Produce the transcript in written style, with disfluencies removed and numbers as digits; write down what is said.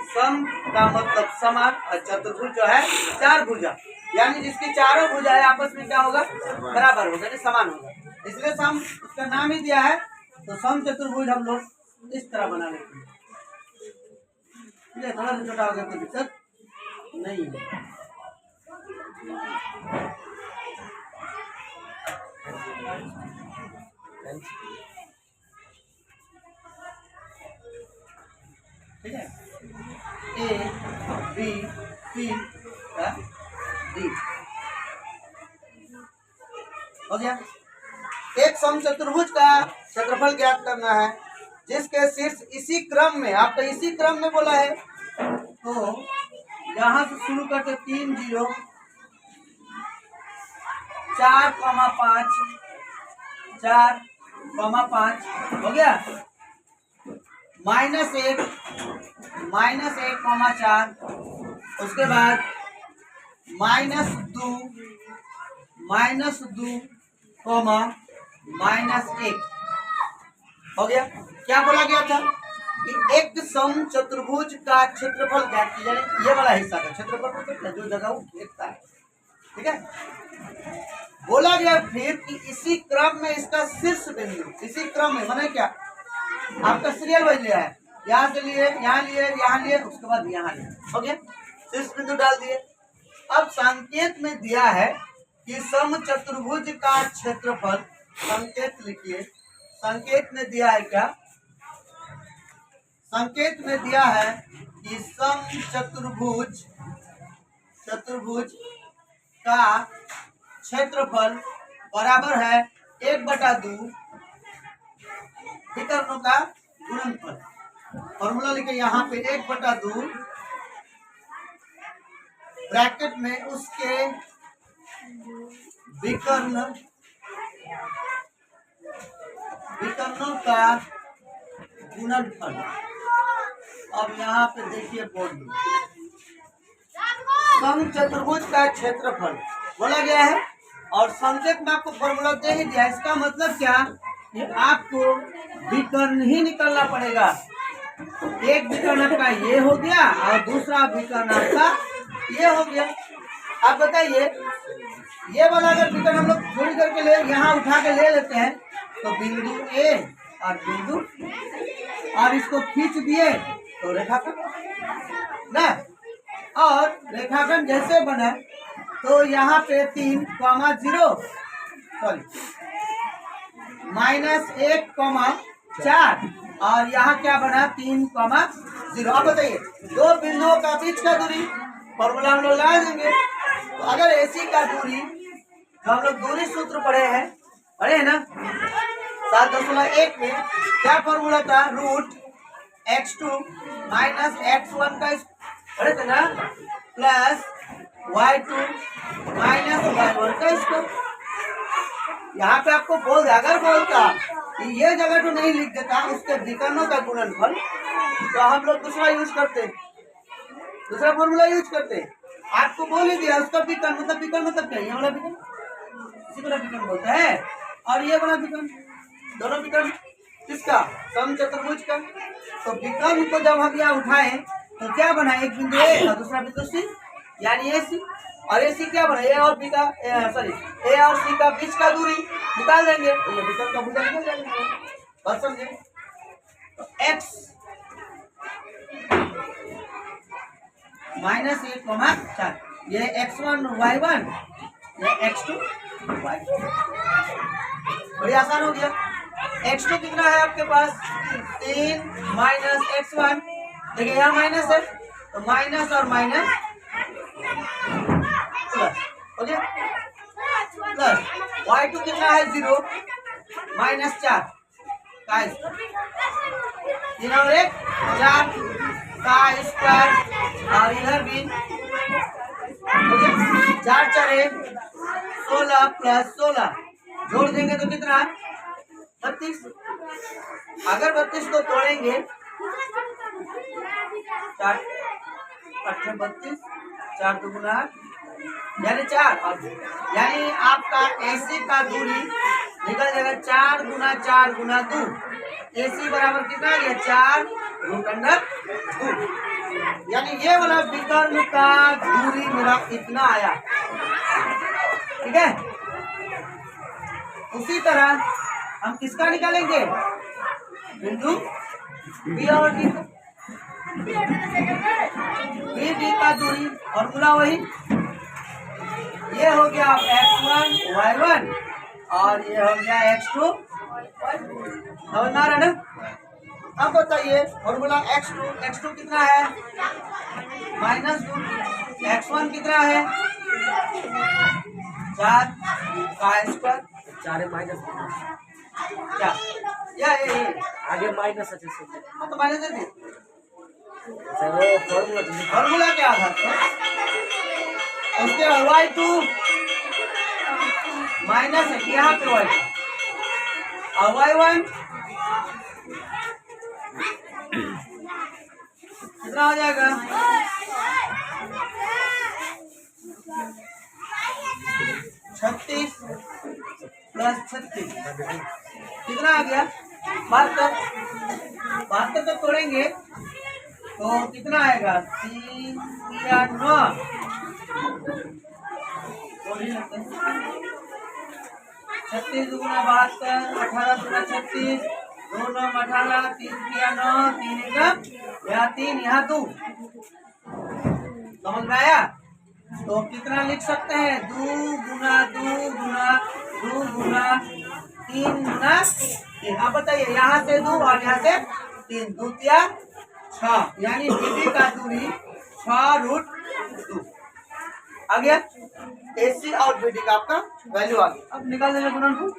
सम का मतलब समान और चतुर्भुज जो है चार भुजा, यानी जिसकी चारों भुजाएं आपस में क्या होगा, बराबर होगा, यानी समान होगा, इसलिए सम उसका नाम ही दिया है। तो सम चतुर्भुज हम लोग इस तरह बना लेते हैं। थोड़ा सा छोटा हो गया, कोई दिक्कत नहीं है। ठीक है, ए बी सी डी हो गया। एक सम चतुर्भुज का क्षेत्रफल ज्ञात करना है जिसके शीर्ष इसी क्रम में, आपका इसी क्रम में बोला है, तो यहां से शुरू करके 3 0 4, 5 4, 5 हो गया, -1 -1, उसके बाद -2 -2, -1 हो गया। क्या बोला गया था कि एक सम चतुर्भुज का क्षेत्रफल ज्ञात किया जाए, ये वाला हिस्सा का क्षेत्रफल मतलब जो जगह वो घेरता है, ठीक है। बोला गया फिर कि इसी क्रम में इसका शीर्ष बिंदु, इसी क्रम में माने क्या, आपका सीरियल वाइज लिया है, यहाँ से लिए, यहाँ लिए, यहाँ लिए, उसके बाद यहाँ लिए, हो गया, शीर्ष बिंदु डाल दिए। अब संकेत में दिया है कि सम चतुर्भुज का क्षेत्रफल, संकेत लिखिए, संकेत में दिया है क्या, संकेत में दिया है कि सम चतुर्भुज का क्षेत्रफल बराबर है 1/2 विकर्णों का गुणनफल। फॉर्मूला लिखे यहाँ पे 1/2 ब्रैकेट में उसके विकर्णों का गुणनफल। अब यहाँ पे देखिए बोर्ड में सम चतुर्भुज का क्षेत्रफल बोला गया है और संकेत में आपको फॉर्मूला दे ही दिया। इसका मतलब क्या, कि आपको विकर्ण ही निकलना पड़ेगा। एक विकर्ण आपका ये हो गया और दूसरा विकर्ण आपका ये हो गया। आप बताइए, ये वाला अगर विकर्ण हम लोग थोड़ी करके ले, यहाँ उठा के ले लेते हैं, तो बिंदु ए और बिंदु, और इसको खींच दिए तो रेखाखंड ना, और रेखाखंड जैसे बना तो यहाँ पे 3, 0 सॉरी -1, 4 और यहाँ क्या बना 3, 0। अब बताइए दो बिंदुओं का बीच का दूरी, फॉर्मूला हम लोग लगा देंगे। तो अगर एसी का दूरी, जो हम लोग दूरी सूत्र पढ़े हैं ना 7.1 में, क्या फॉर्मूला था, √x2 - x1 का पढ़े थे ना, प्लस y2 - y1 का स्क्वायर। यहाँ पे आपको बोल दे, अगर बोलता कि ये जगह तो नहीं लिख देता उसके विकर्णों का गुणनफल, तो हम लोग दूसरा यूज करते, दूसरा फॉर्मूला यूज करते। आपको बोल ही दिया उसका विकर्ण मतलब क्या, ये वाला विकर्ण, इसी वाला विकर्ण बोलता है, और ये वाला विकर्ण, दोनों विकर्ण किसका, सम चतुर्भुज का। तो विकर्ण को जब हम यहाँ उठाए तो क्या बना, एक बिंदु ए और दूसरा बिंदु सी, यानी ए सी, और ए सी क्या बना, ए और बी का ए और सी का बीच का दूरी निकाल देंगे, तो ये विकर्ण का भुजा निकल जाएगा। बात समझे। तो x -1, 4, ये x1 y1, ये x2 y2, बड़ी आसान हो गया। x2 कितना है आपके पास, 3 - x1, देखिए यहाँ माइनस है तो माइनस और माइनस प्लस हो गया, प्लस y2 कितना है 0 -4 का 3 और 1 4 का स्क्वायर, और इधर भी हो गया 4 4 1 16 प्लस 16 जोड़ देंगे तो कितना 32। अगर 32 को तोड़ेंगे 4 8 32 4 2 8 यानी 4, यानी आपका एसी का दूरी निकल जाएगा 4 × 4 × 2। एसी बराबर कितना है 4 √2। यानी ये वाला विकर्ण का दूरी मेरा इतना आया, ठीक है। उसी तरह हम किसका निकालेंगे, बिंदु बी और डी का, बी डी का दूरी फॉर्मूला वही, ये हो गया x1 y1 और ये हो गया x2 समझ में आ रहा है ना। अब बताइए फॉर्मूला x2 कितना है, -2, x1 कितना है 4 का स्क्वायर, 4 माइनस क्या ये आगे माइनस अच्छे से तो माइनस दे दी। वो फॉर्मूला तो फॉर्मूला क्या था उसके y2 माइनस है यहाँ पे y2 और y1 कितना हो जाएगा 36 प्लस 36 कितना आ गया 72 तक तोड़ेंगे तो कितना आएगा 3 या 9 36 दूना 72 18 दूना 36 2 9 18 3 या 9 3 एकम यहाँ 3 यहाँ 2 समझ में आया। तो कितना लिख सकते हैं 2 गुना 2 गुना 2 गुना 3 गुना 3। आप बताइए यहाँ से 2 और यहाँ से 3 2 या 6 यानी बीडी का दूरी 6√2 आ गया। AC और BD का आपका वैल्यू आ गया। अब निकाल देंगे गुणनफल।